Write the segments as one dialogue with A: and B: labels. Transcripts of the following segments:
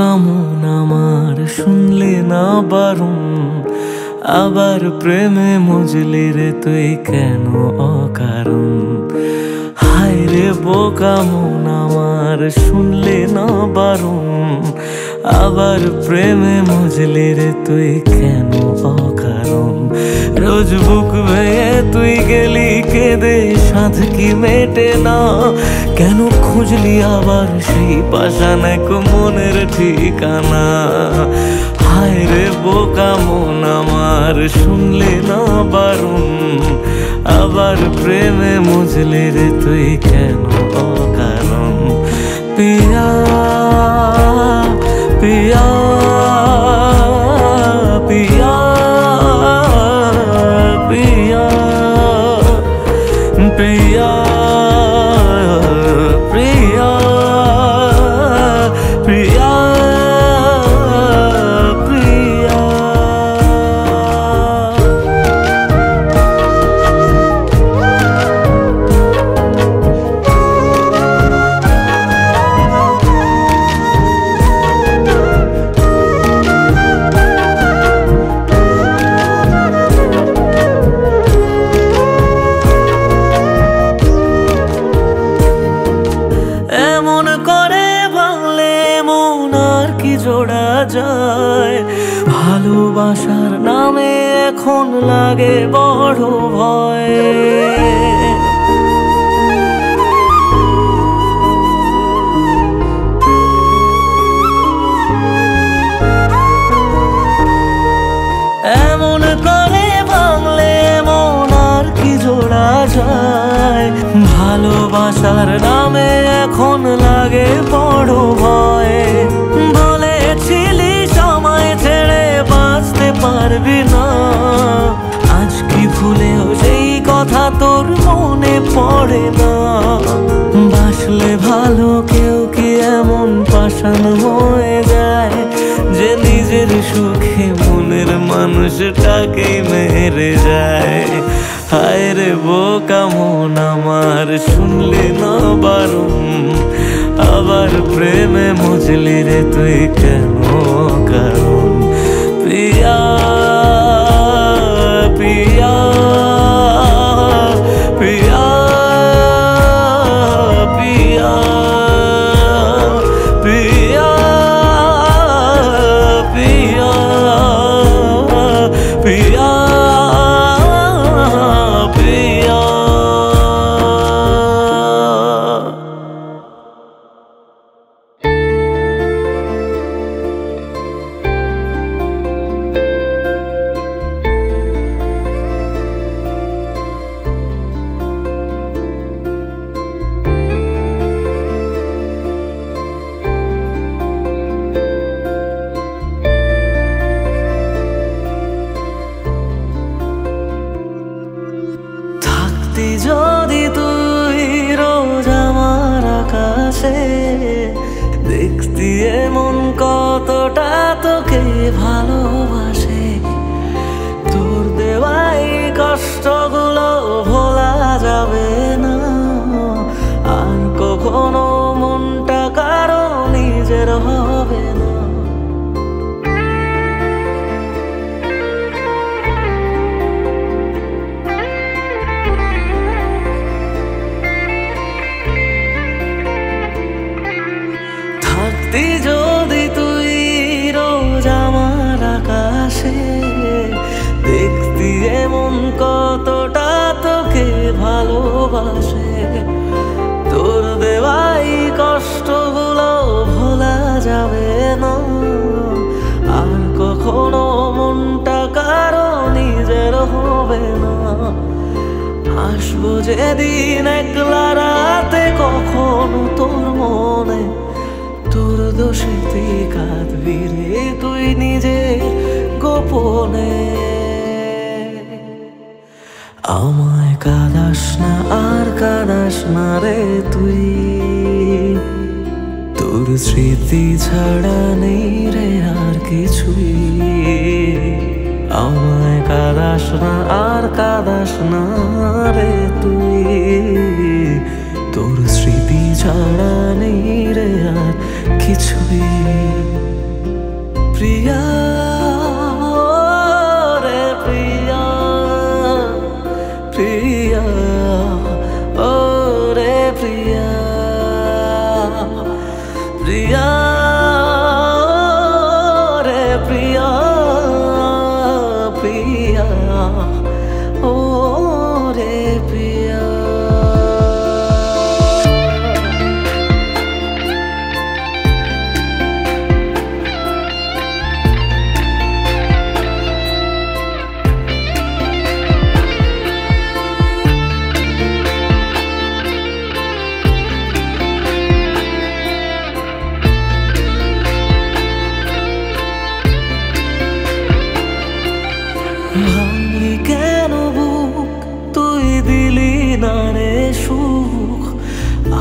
A: বোকা মন আমার শুনলে না বারণ, আবার প্রেমে মজলি রে তুই কেন অকারণ। হায় রে বোকা মন আমার শুনলে না বারণ, আবার প্রেমে মজলি রে তুই কেন অকারণ। রোজ বুক ভেঙে তুই গেলি কেঁদে সাধ কি মেটে না, কেন খুঁজলি আবার সেই পাষাণ এক মনের ঠিকানা। হায় রে বোকা মন আমার শুনলে না বারণ, আবার প্রেমে মজলি রে তুই কেন অকারণ। পিয়া পিয়া পিয়া পিয়া পিয়া প্রিয়া প্রিয়া প্রিয়া। এমন করে ভাঙলে মন আর কি জোড়া যায়, ভালোবাসার নামে এখন লাগে বড় ভয়। এমন করে ভাঙলে মন আর কি জোড়া যায়, ভালোবাসার নামে এখন লাগে বড় ভয়। বলেছিলি সময় ছেড়ে বাঁচতে পারবি না, আজ কি ভুলেও সেই কথা তোর মনে পড়ে না। বাসলে ভালো কেউ কি এমন পাষাণ হয়ে যায়, যে নিজের সুখে মনের মানুষটাকেই মেরে যায়। হায় রে বোকা মন আমার শুনলি না বারণ, আবার প্রেমে মজলি রে তুই কেন কারণ। পিয়া পিয়া পিয়া পিয়া পিয়া পিয়া পিয়া পিয়া। যদি তুই রোজ আমার আকাশে দেখতি এমন কতটা তোকে ভালোবাসে, তোর দেওয়াই কষ্টগুলো ভোলা যাবে না, আর কখনো মনটা কারো নিজের হবে না। যদি তুই রোজ আমার আকাশে দেখতি এমন কতটা তোকে ভালোবাসে, তোর দেওয়াই কষ্টগুলো ভোলা যাবে না, আর কখনো মনটা কারো নিজের হবে না। আসবো যেদিন একলা রাতে কখনো তোর মনে, তোর দোষেতে কাঁদবি রে তুই নিজের গোপনে। আমায় কাঁদাস না আর কাঁদাস না রে তুই, তোর স্মৃতি ছাড়া নেই রে আর কিছুই। আমায় কাঁদাস না আর কাঁদাস না রে তুই, তোর স্মৃতি ছাড়া নেই রে আর কিছুই।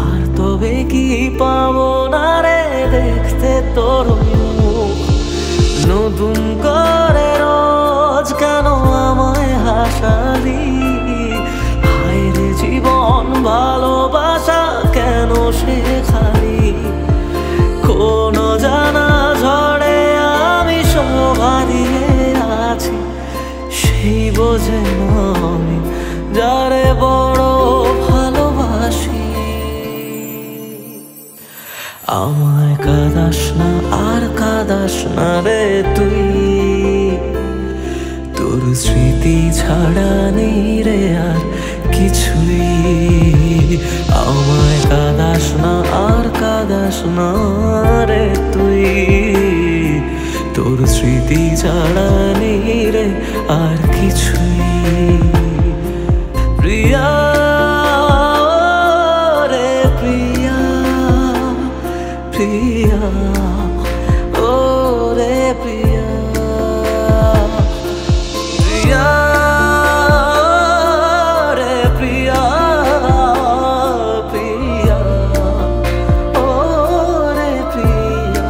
A: আর তবে কি পাবো না রে দেখতে তোর মুখ? নতুন করে রোজ কেন আমায় হাসালি? হায় রে জীবন ভালোবাসা কেন শেখালি? কোন জানা ঝড়ে আমি শোভা দিয়ে আছি, সেই বোঝে না আমি যারে বড় ভালোবাসি। আমায় কাঁদাস না আর কাঁদাস না রে তুই, তোর স্মৃতি ছাড়া নেই রে আর কিছুই। আমায় কাঁদাস না আর কাঁদাস না রে তুই, তোর স্মৃতি ছাড়া নেই রে আর কিছুই। প্রিয়া রে প্রিয়া, প্রিয়া ও রে প্রিয়া, প্রিয়া রে প্রিয়া, প্রিয়া ও রে প্রিয়া।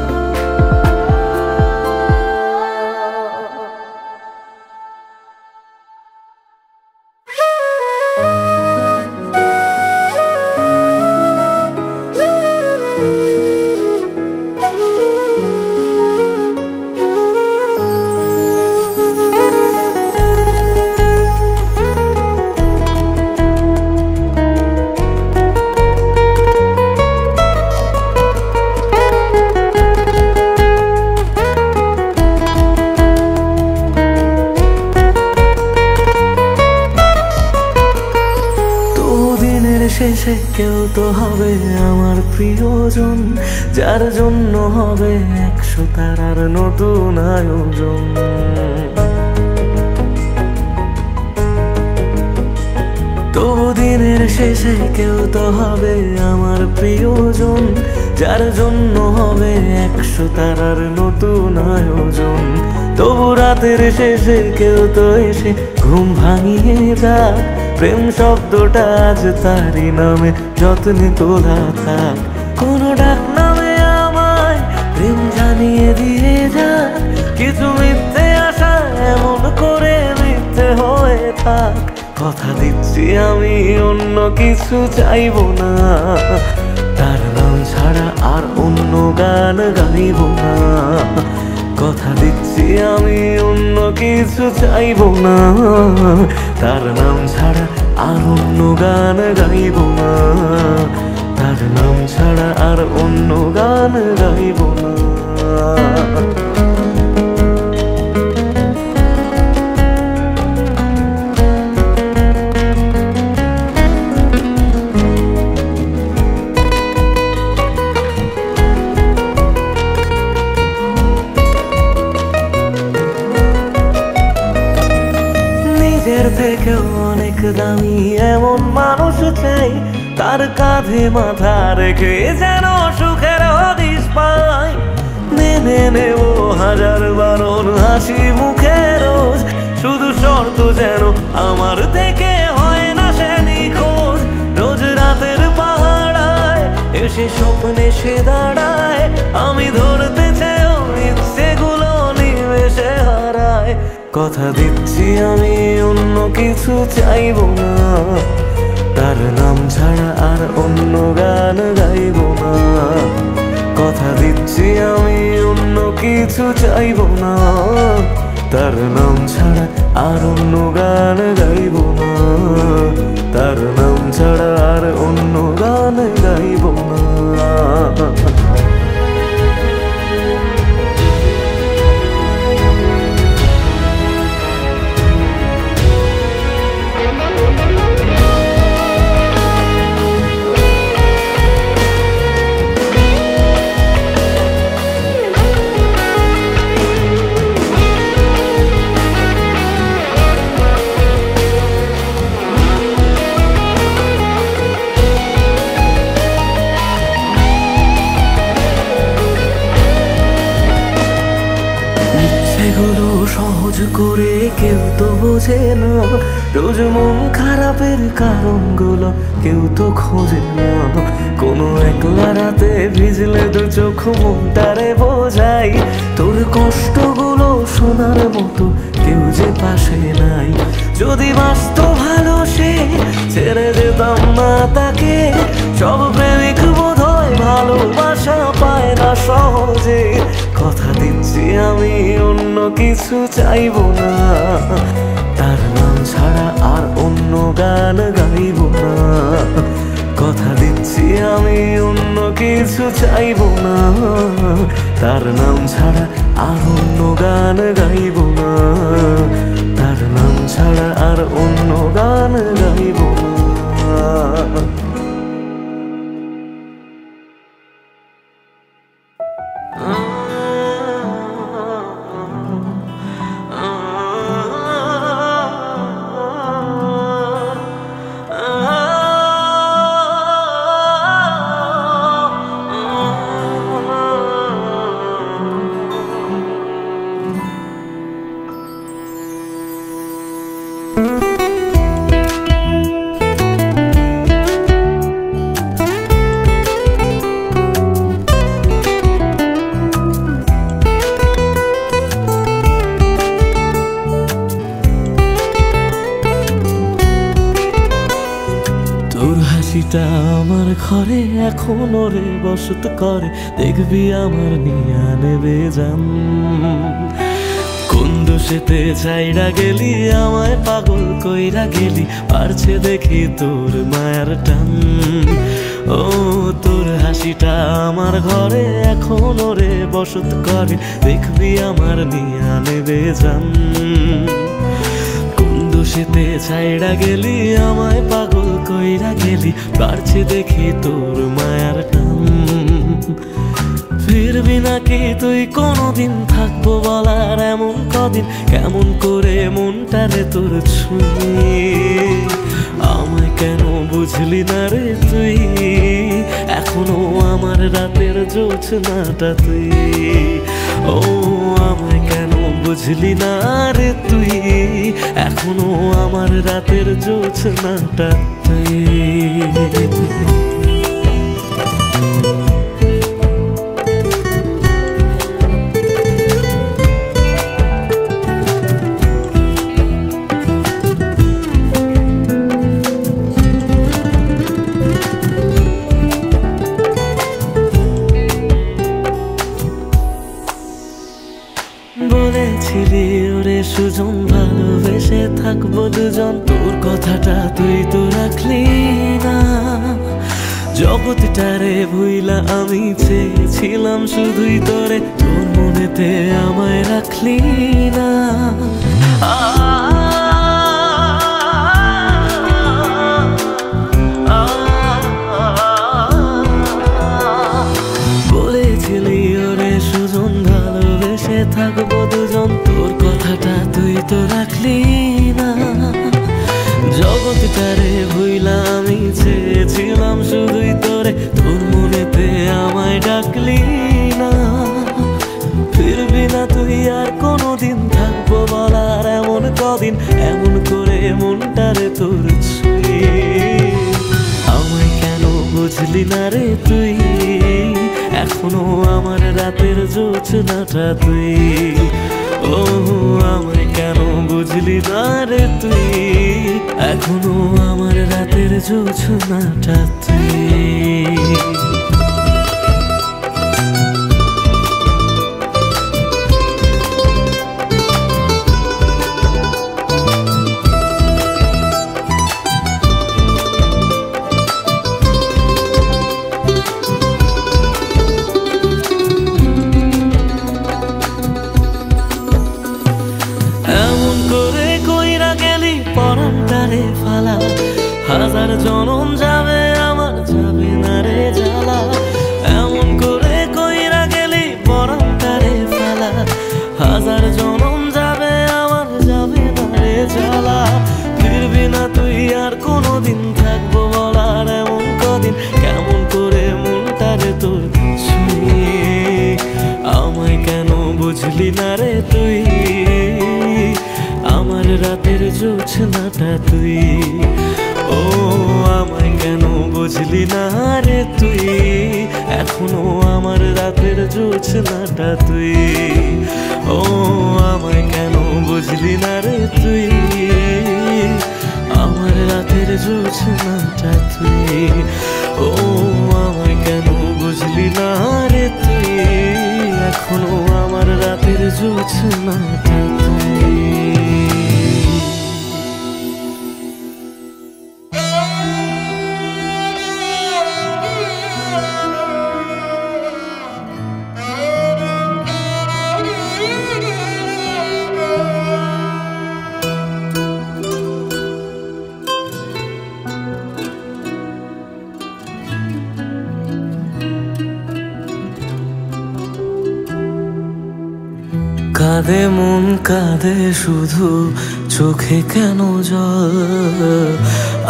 A: শেষে কেউ তো হবে আমার প্রিয়জন, যার জন্য হবে 100 তারার নতুন আয়োজন। তবু দিনের শেষে কেউ তো হবে আমার প্রিয়জন, যার জন্য হবে 100 তারার নতুন আয়োজন। তবু রাতের শেষে কেউ তো এসে ঘুম ভাঙিয়ে যাক, প্রেম শব্দটা আজ তারই নামে যত্নে তোলা থাক। কোনো ডাক নামে আমায় প্রেম জানিয়ে দিয়ে যাক, কিছু মিথ্যে আশা এমন করে মিথ্যে হয়ে থাক। কথা দিচ্ছি আমি অন্য কিছু চাইবো না, তার নাম ছাড়া আর অন্য গান গাইব না। কথা দিচ্ছি আমি অন্য কিছু চাইবো না, তার নাম ছাড়া আর অন্য গান গাইব না। তার নাম ছাড়া আর অন্য গান গাইব না। নিজের থেকেও অনেক দামি এমন মানুষ চাই, তার কাঁধে মাথা রেখে যেন সুখের হদিস পাই। মেনে নেব 1000 বারণ হাসি মুখে রোজ, শুধু শর্ত যেন আমার থেকে হয় না সে নিখোঁজ। রোজ রাতের পাহাড়ায় এসে স্বপ্নে সে দাঁড়ায়, আমি ধরতে চেয়েও ইচ্ছেগুলো নিমেষে হারায়। কথা দিচ্ছি আমি অন্য কিছু চাইবো না, তার নাম ছাড়া আর অন্য গান গাইব না। কথা দিচ্ছি আমি অন্য কিছু চাইবো না, তার নাম ছাড়া আর অন্য গান গাইব না। তার নাম ছাড়া আর অন্য গান গাইব না। সহজ করে কেউ তো বোঝে না। রোজ মন খারাপের কারণগুলো কেউ তো খোঁজে না। কোনো একলা রাতে ভিজলে দু চোখ মনটারে বোঝাই, তোর কষ্টগুলো শোনার মতো কেউ যে পাশে নাই। যদি বাঁচতো ভালো সে, ছেড়ে যেতাম না তাকে। সব প্রেমিক বোধহয় ভালোবাসা পায় না সহজে। কথা দিচ্ছি আমি অন্য কিছু চাইবো না, তার নাম ছাড়া আর অন্য গান গাইবো না। কথা দিচ্ছি আমি অন্য কিছু চাইবো না, তার নাম ছাড়া আর অন্য গান গাইবো না। তার নাম ছাড়া আর অন্য গান গাইবো না। তোর হাসিটা আমার ঘরে এখনো রে বসত করে, দেখবি আমার নিয়া নেবে জান। কোন দোষেতে চাইরা গেলি আমায় পাগল কইরা গেলি, পারছে দেখি তোর মায়ার টান। ও তোর হাসিটা আমার ঘরে এখনো রে বসত করে, দেখবি আমার নিয়া নেবে জান। দোষেতে ছাইড়া গেলি আমায় পাগল কইরা গেলি, পারছি দেখি তোর মায়ার টান। ফিরবি নাকি তুই কোনদিন, থাকবো বলার এমন কদিন, কেমন করে মনটারে তোর ছুঁয়ে। আমায় কেন বুঝলি না রে তুই, এখনো আমার রাতের জোছনাটা তুই। ও আমায় কেন বুঝলি না রে তুই, এখনো আমার রাতের জোছনাটা তুই। বলেছিলি ওরে সুজন ভালোবেসে থাকবো দুজন, তোর কথাটা তুই তো রাখলি না। জগৎটারে ভুইলা আমি চেয়েছিলাম শুধুই তোরে, তোর মনেতে আমায় রাখলি না। বলেছিলি ওরে সুজন ভালোবেসে থাকবো দুজন, তোর কথাটা তুই তো রাখলি না। জগৎটারে ভুইলা আমি চেয়েছিলাম শুধুই তোরে, তোর মনেতে আমায় ডাকলি না। ফিরবি না তুই আর কোনোদিন, থাকবো বলার এমন কদিন, এমন করে মনটারে তোর ছুঁয়ে। আমায় কেন বুঝলি না রে তুই, এখনো আমার রাতের জোছনাটা তুই। ও আমায় কেন বুঝলি না রে তুই, এখনো আমার রাতের জোছনাটা তুই। হাজার জনম যাবে আমার, যাবে না রে জ্বালা। এমন করে কইরা গেলি পরান্তারে ফেলা, হাজার জনম যাবে আমার, যাবে না রে জ্বালা। ফিরবি না তুই আর কোনোদিন, থাকবো বলার এমন কদিন, কেমন করে মনটারে তোর ছুঁয়ে। আমায় কেন বুঝলি না রে তুই, আমার রাতের জোছনাটা তুই। ও আমায় কেন বুঝলি না রে তুই, এখনো আমার রাতের জোছনাটা তুই। ও আমায় কেন বুঝলি না রে তুই, আমার রাতের জোছনাটা তুই। ও আমায় কেন বুঝলি না রে তুই, এখনো আমার রাতের জোছনাটা তুই। কাঁদে মন কাঁদে শুধু, চোখে কেন জল,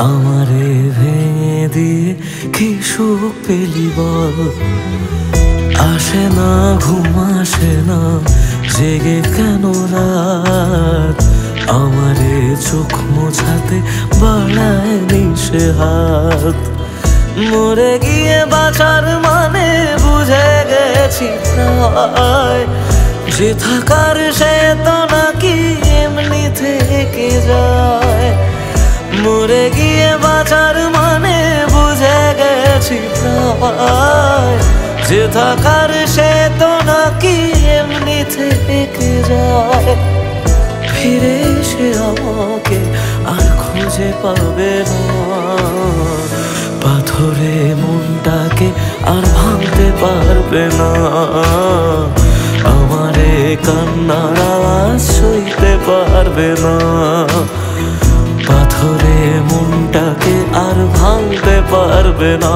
A: আমারে ভেঙে দিয়ে কি সুখ পেলি বল। আসে না ঘুম আসে না, জেগে কেন রাত, আমারে চোখ মোছাতে বাড়ায় নিশে হাত। মরে গিয়ে বাঁচার মানে বুঝে গেছি প্রায়, যে থাকার সে তো নাকি এমনি থেকে যায়। মরে গিয়ে বাঁচার মানে বুঝে গেছি প্রায়, যে থাকার সে তো নাকি এমনি থেকে যায়। ফিরে এসে আমাকে আর খুঁজে পাবে না, পাথরে মনটাকে আর ভাঙতে পারবে না। আমারে কান্নার আওয়াজ সইতে পারবে না, পাথরে মনটাকে আর ভাঙতে পারবে না।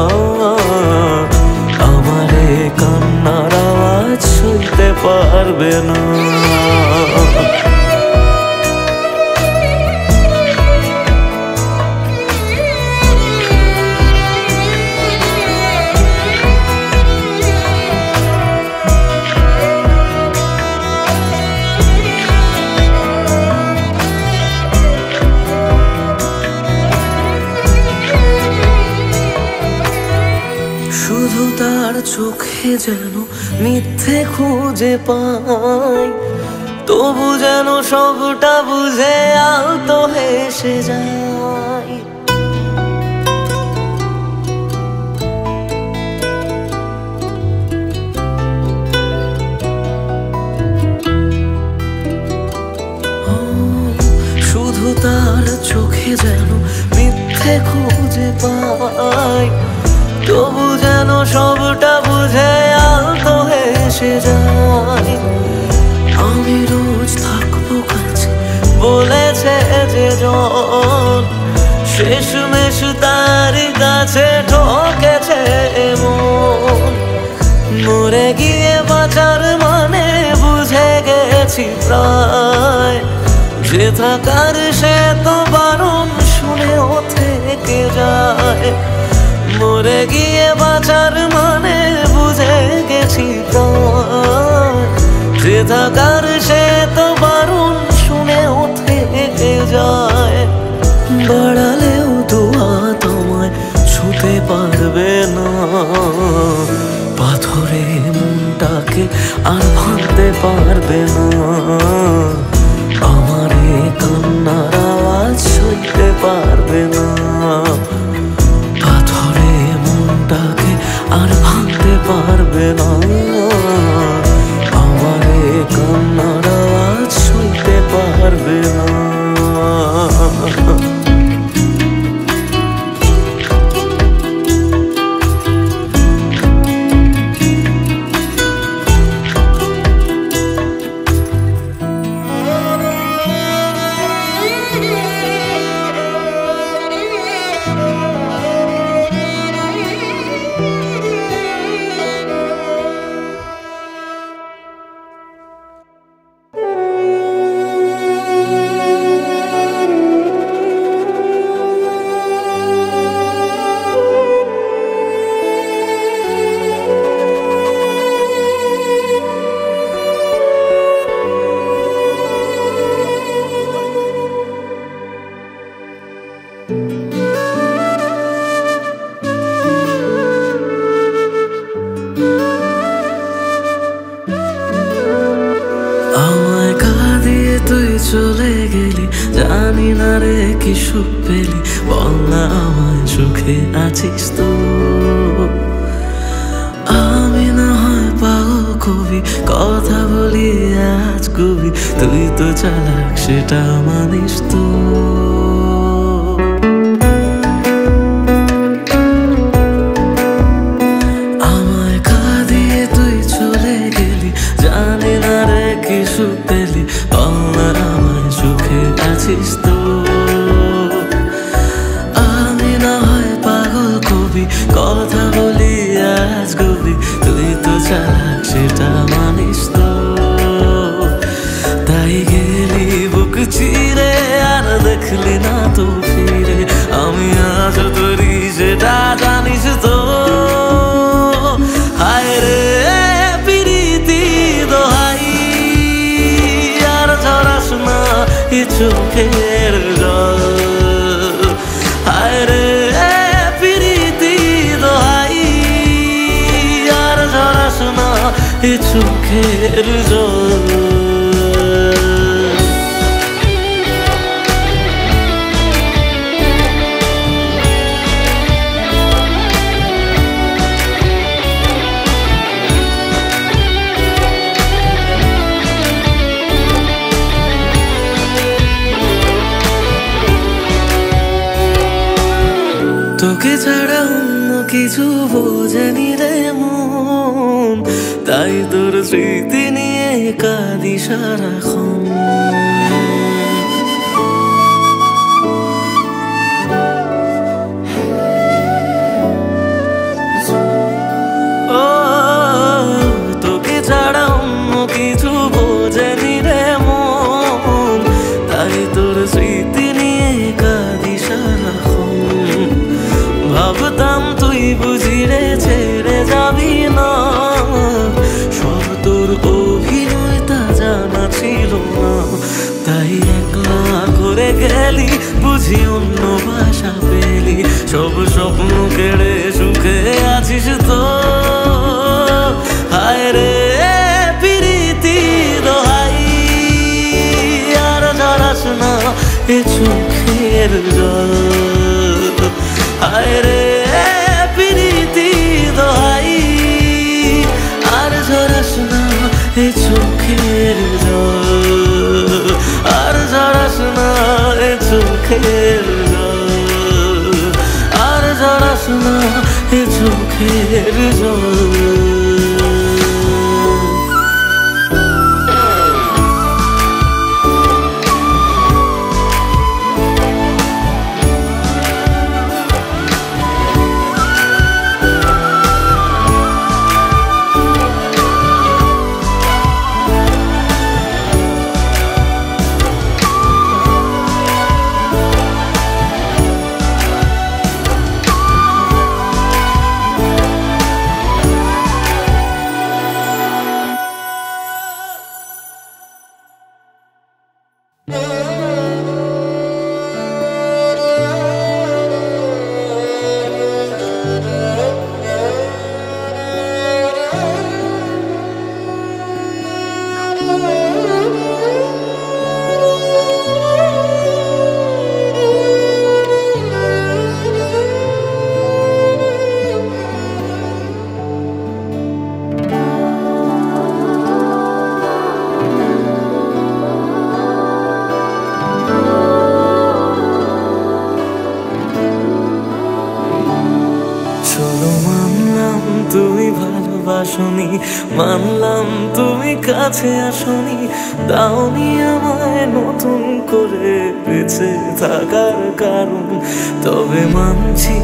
A: আমারে কান্নার আওয়াজ সইতে পারবে না। শুধু তার চোখে যেন মিথ্যে খুঁজে পাই, তবু যেন সবটা বুঝে আলতো হেসে যায়। শুধু তার চোখে যেন মিথ্যে খুঁজে পাই, তবু যেন সবটা বুঝে আলতো হেসে যায়। আমি রোজ থাকবো কাছে বলেছে যে জন, শেষমেশ তার কাছে ঠকেছে মন। মরে গিয়ে বাঁচার মানে বুঝে গেছি প্রায়, যে থাকার সে তো বারণ শুনেও থেকে যায়। মরে গিয়ে বাঁচার মানে বুঝে গেছি প্রায়, যে থাকার সে তো বারণ শুনেও থেকে যায়। বাড়ালেও দোয়া তোমায় ছুতে পারবে না, পাথরে মনটাকে আর ভাঙতে পারবে না। আমারে কান্নার আওয়াজ সইতে পারবে না, পাথরে মনটাকে আর ভাঙতে পারবে না। আমারে কান্নার আওয়াজ সইতে পারবে না। সুখ পেলি বল না আমায়, সুখে আছিস তো? আমি না হয় পাগল কবি, কথা বলি আজ কবি, তুই তো চালাক সেটা মানিস তো? আমায় কাঁদিয়ে তুই চলে গেলি, জানি না রে কি সুখ পেলি বল না আমায়, সুখে আছিস তো? আমি না হয় পাগল কবি, কথা বলি আজ কবি, তুই তো চালাক সেটা মানিস তো? তাই গেলি বুক চিরে আর দেখলি না তো ফিরে, আমি আজ তোরি সেটা জানিস তো? হায় রে প্রীতি দোহাই, আর ঝরাস না এ চোখের জল। হায় রে প্রীতি দোহাই, আর ঝরাস না এ চোখের জল। তোকে ছাড়া অন্য কিছু বোঝেনি রে মন, তাই তোর স্মৃতি নিয়ে কাঁদি সারাক্ষণ। ও তোকে ছাড়া অন্য কিছু বোঝেনি রে মন, তাই তোর স্মৃতি নিয়ে কাঁদি সারাক্ষণ। ভাবতাম তুই বুঝি রে ছেড়ে যাবি না, সব তোর অভিনয় তা জানা ছিল না, তাই একলা করে গেলি বুঝি অন্য ভাষা পেলি, সব স্বপ্ন কেড়ে সুখে আছিস তো? হায় রে প্রীতি দোহাই, আর ঝরাস না এ চোখের জল। হায় রে প্রীতি দোহাই, আর ঝরাস না এ চোখের জল, আর ঝরাস না এ চোখের জল, আর ঝরাস না এ চোখের জল। তুমি ভালোবাসনি, মানলাম তুমি কাছে আসনি, দাওনি আমায় নতুন করে বেঁচে থাকার কারণ। তবে মানছি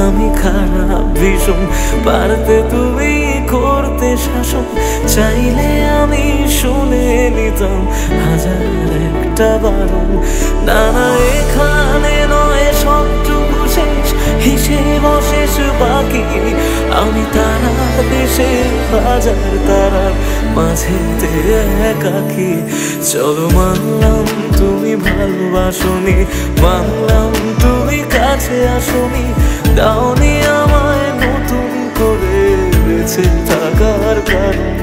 A: আমি খারাপ ভীষণ, পারতে তুমি করতে শাসন, চাইলে আমি শুনে নিতাম হাজার একটা বারণ। না না এখানে নয় সবটুকু শেষ, হিসেব শেষ বাকি, আমি তারা দেশে হাজার তারার মাঝেতে একাকি। চলো মানলাম তুমি ভালোবাসনি, মানলাম তুমি কাছে আসনি, দাওনি আমায় নতুন করে বেঁচে থাকার কারণ।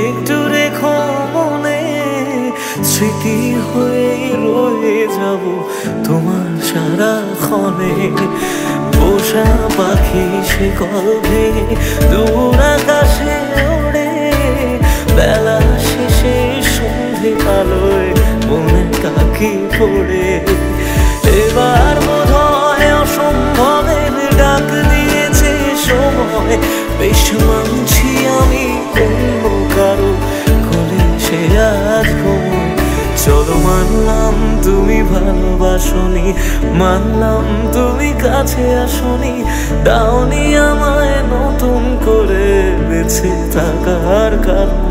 A: একটু রেখো মনে, স্মৃতি হয়ে রয়ে যাব তোমার সারাক্ষণে। পোষা পাখি সে কলভে দূর আকাশে ওড়ে, বেলা শেষে সন্ধে আলোয় মনে কাকি পড়ে। এবার বোধহয় অসম্ভবের ডাক দিয়েছে সময়, বেশ মানছি আমি অন্য কারো কোলে সে আজ ঘুমোয়। চলো মানলাম তুমি ভালোবাসনি, মানলাম তুমি কাছে আসনি, দাওনি আমায় নতুন করে বেঁচে থাকার কারণ।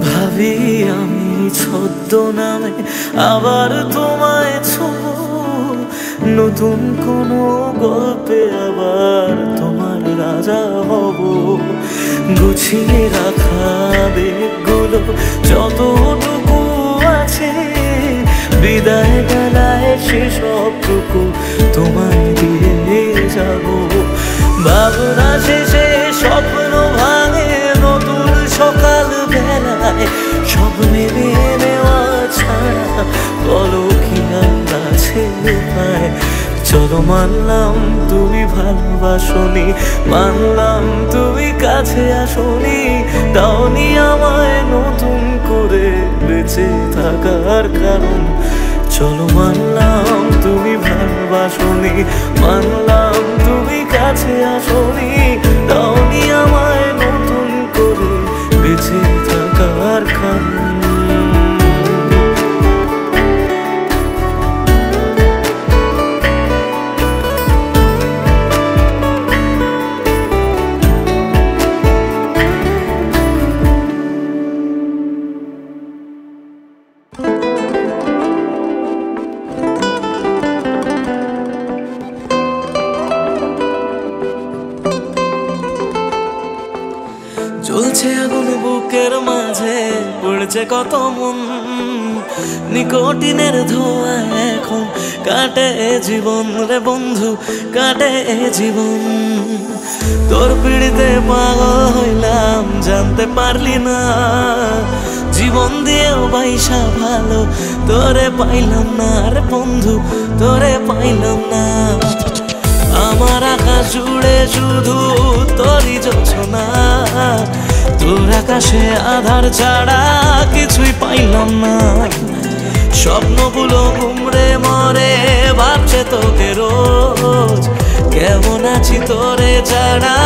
A: ভাবি আমি ছদ্মনামে আবার তোমায় ছোঁবো, নতুন কোনো গল্পে আবার তোমার রাজা হব। গুছিয়ে রাখা বেগগুলো যতটুকু আছে, বিদায় বেলায় সেসবটুকু তোমায় দিয়ে যাব। ভাবনা শেষে স্বপ্ন ভাঙে নতুন সকাল বেলায়, সব মেনে নেওয়া ছাড়া বলো কি আর আছে উপায়। চলো মানলাম তুমি ভালোবাসনি, মানলাম তুমি কাছে আসনি, দাওনি আমায় নতুন করে বেঁচে থাকার কারণ। চলো মানলাম তুমি ভালোবাসনি, মানলাম তুমি কাছে আসনি, দাওনি আমায় নতুন করে বেঁচে থাকার কারণ। জ্বলছে আগুন বুকের মাঝে, পড়ছে কত মন, নিকোটিনের ধোঁয়া এখন কাটে জীবন রে বন্ধু, কাটে জীবন। তোর পিড়িতে পাগল হইলাম জানতে পারলি না, জীবন দিয়েও বাইসা ভালো তোরে পাইলাম না রে বন্ধু, তোরে পাইলাম না। আমার আকাশ জুড়ে শুধু তোরই জোছনা, তোর আকাশে আধার ছাড়া কিছুই পাইলাম না। স্বপ্নগুলো ঘুমড়ে মরে ভাবছে তোকে রোজ, কেমন আছি তোরে ছাড়া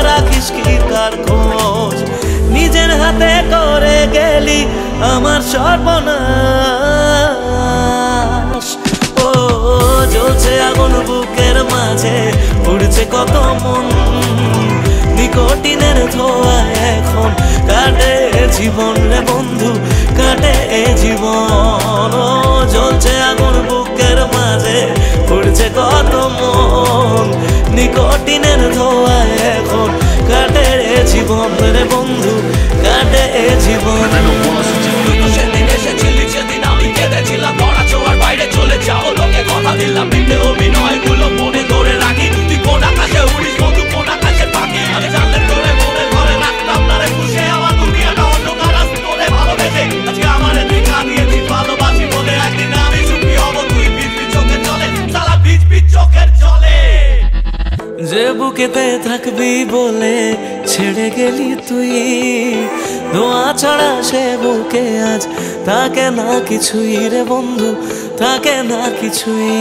A: রাখিস কি কার খোঁজ। নিজের হাতে করে গেলি আমার সর্বনাশ। ও জ্বলছে আগুন বুকের মাঝে, উড়ছে কত মন, নিকোটিনের ধোঁয়া এখন কাটে জীবন রে বন্ধু, কাটে জীবন। ও জ্বলছে আগুন বুকের মাঝে, উড়ছে কত মন, নিকোটিনের ধোঁয়া এখন কাটে জীবন রে বন্ধু, কাটে জীবন। সেদিন এসেছিলি সেদিন আমি কেঁদেছিলাম, ধরা ছোঁয়ার বাইরে চলে যাও লোকে কথা দিলাম, মিথ্যে অভিনয়গুলো মনে ধরে রাখি। তুই কোন আকাশে উড়িস বন্ধু, কোন আকাশে পাখি, আমি জানলে তোরে মনে ঘরে রাখতাম না রে খুশি। আমার দুনিয়াটা অন্ধকার আজ তোরে ভালোবেসে, আজকে আমারে দেখা দিয়েছিস ভালোবাসি বলে। একদিন আমি সুখী হব তুই ভিজবি চোখের জলে, সারা ভিজবি চোখের জলে। যে বুকেতে থাকবি বলে ছেড়ে গেলি তুই, ধোঁয়া ছাড়া সে বুকে আজ থাকে না কিছুই রে বন্ধু, থাকে না কিছুই।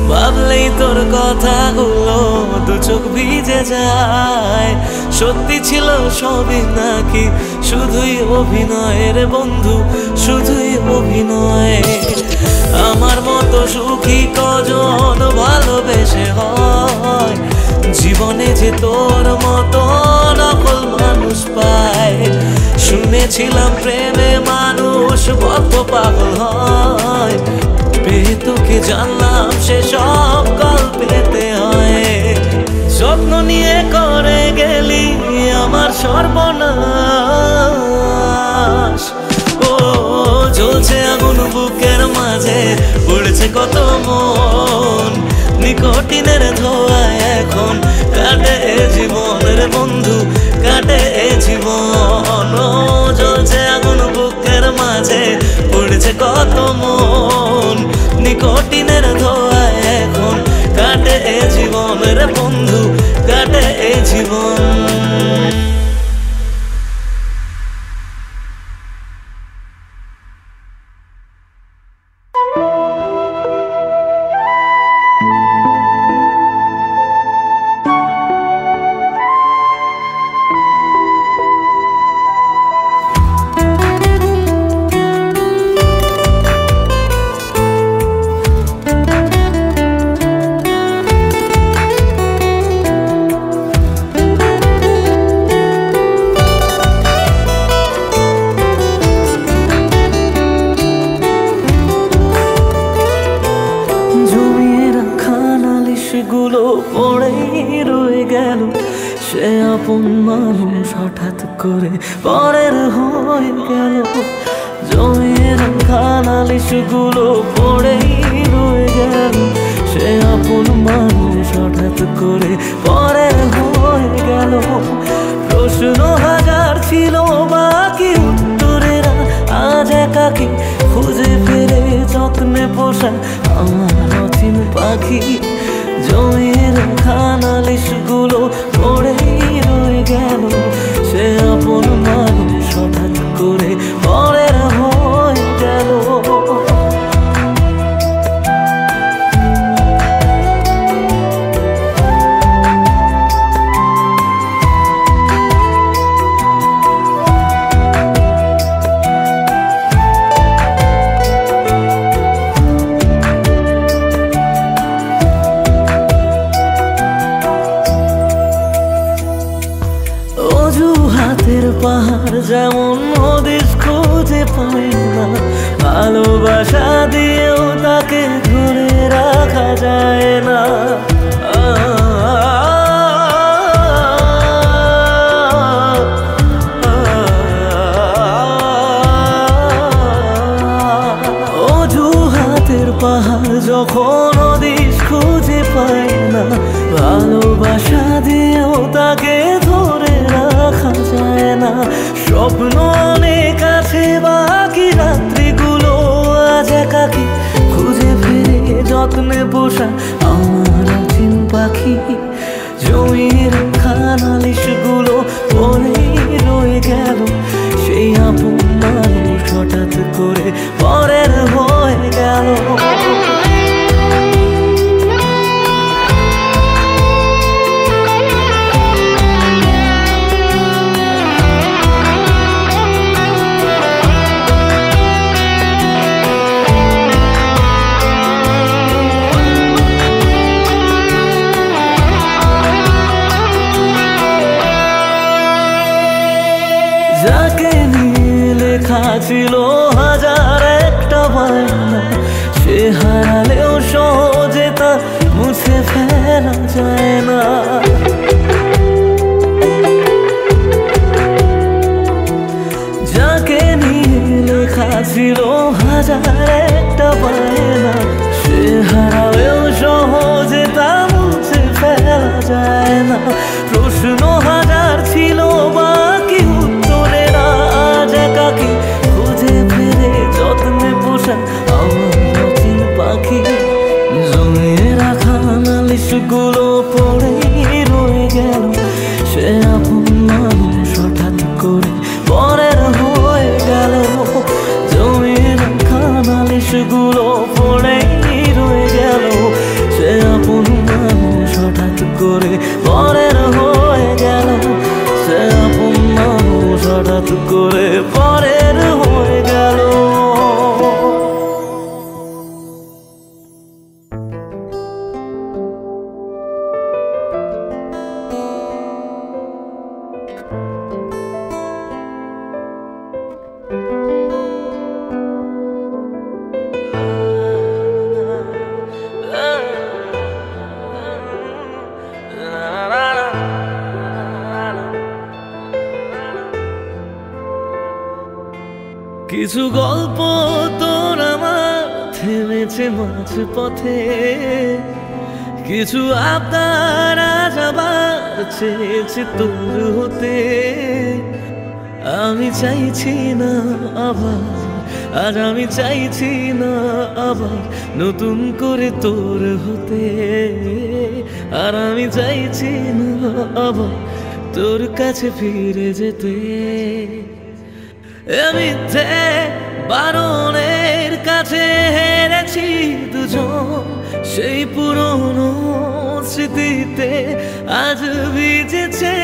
A: ভাবলেই তোর কথাগুলো দু চোখ ভিজে যায়, সত্যি ছিল সবই নাকি শুধুই অভিনয় রে বন্ধু, শুধুই অভিনয়। আমার মতো সুখী কজন ভালোবেসে হয়, জীবনে যে তোর মতো নকল মানুষ মানুষ পায়। শুনেছিলাম প্রেমে মানুষ বদ্ধ পাগল হয়, পেয়ে তোকে জানলাম সে সব গল্পেতে হয়। যত্ন নিয়ে করে গেলি আমার সর্বনাশ। ও জ্বলছে আগুন বুকের মাঝে, পড়েছে কত মন, নিকোটিনের ধোঁয়ায় এখন কাটে জীবনের বন্ধু, কাটে জীবন। ও জ্বলছে আগুন বুকের মাঝে, পড়েছে কত মন, নিকোটিনের ধোঁয়ায় এখন কাটে জীবনের বন্ধু, কাটে জীবন। পড়েই রয়ে গেল, সে আপন মানুষ হঠাৎ করে পরের হয়ে গেল। জমিয়ে রাখা নালিশগুলো পড়েই রয়ে গেল, সে আপন মানুষ হঠাৎ করে পরের হয়ে গেল। প্রশ্ন হাজার ছিল বাকি উত্তরেরা আজ একাকি খুঁজে ফেরে যত্নে পোষা আমার অচিন পাখি। জমিয়ে রাখা নালিশগুলো পড়েই রয়ে গেল, সে আপন মানুষ হঠাৎ করে পরের হয়ে গেল। পাহাড় যেমন হদিস খুঁজে পায় না, ভালোবাসা দিয়েও তাকে ধরে রাখা যায় না। অজুহাতের পাহাড় যখন হদিস খুঁজে পায় না, ভালোবাসা দিয়েও তাকে ধরে রাখা যায় না। স্বপ্ন অনেক আছে বাকি, রাত্রিগুলো আজ একাকি খুঁজে ফিরে যত্নে পোষা আমার অচিন পাখি। জমিয়ে রাখা নালিশগুলো পড়েই রয়ে গেল, সেই আপন মানুষ হঠাৎ করে পরের হয়ে গেল। যাকে নিয়ে লেখা ছিল হাজার একটা বায়না, সে হারালেও সহজে তা মুছে ফেলা যায় না। যাকে নিয়ে লেখা ছিল হাজার একটা বায়না, সে হারালেও সহজে তা মুছে ফেলা যায় না। প্রশ্ন হাজার ছিল বাকি উত্তরেরা আজ একাকি খুঁজে ফিরে যত্নে পোষা আমার অচিন পাখি। জমিয়ে রাখা নালিশগুলো পড়েই রয়ে গেল, সে আপন মানুষ হঠাৎ করে পরের হয়ে গেল। জমিয়ে রাখা নালিশগুলো পড়েই রয়ে গেল, সে আপন মানুষ হঠাৎ করে পরের হয়ে গেল, সে আপন মানুষ হঠাৎ করে পরের হয়ে গেল। কিছু গল্প তোর আমার থেমেছে মাঝ পথে, কিছু আবদার আজ আবার চেয়েছে তোর হতে। আমি চাইছি না আবার, আজ আমি চাইছি না আবার নতুন করে তোর হতে। আর আমি চাইছি না আবার তোর কাছে ফিরে যেতে। মিথ্যে বারণের কাছে হেরেছি দুজন, সেই পুরনো স্মৃতিতে আজ ভিজেছে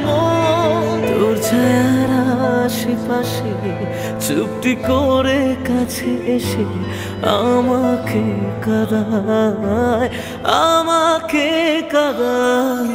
A: মন। তোর ছায়ার আশেপাশে চুপটি করে কাছে এসে আমাকে কাঁদায়, আমাকে কাঁদায়।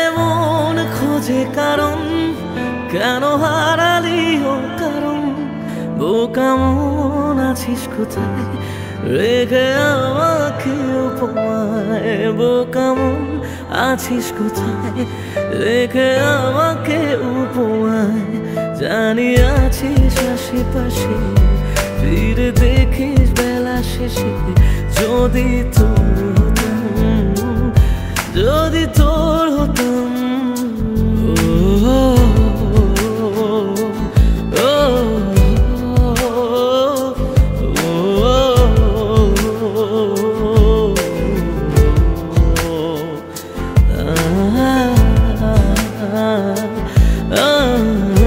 A: এমন খোঁজে কারণ, কেন হারালি ও কারণ? বোকা মন আছিস কোথায় রেখে আমাকে উপমায়? বোকা মন আছিস কোথায় রেখে আমাকে উপমায়? জানি আছিস আশেপাশে, ফিরে দেখিস বেলা শেষে। যদি তোর হতাম, যদি তোর হতাম। Oh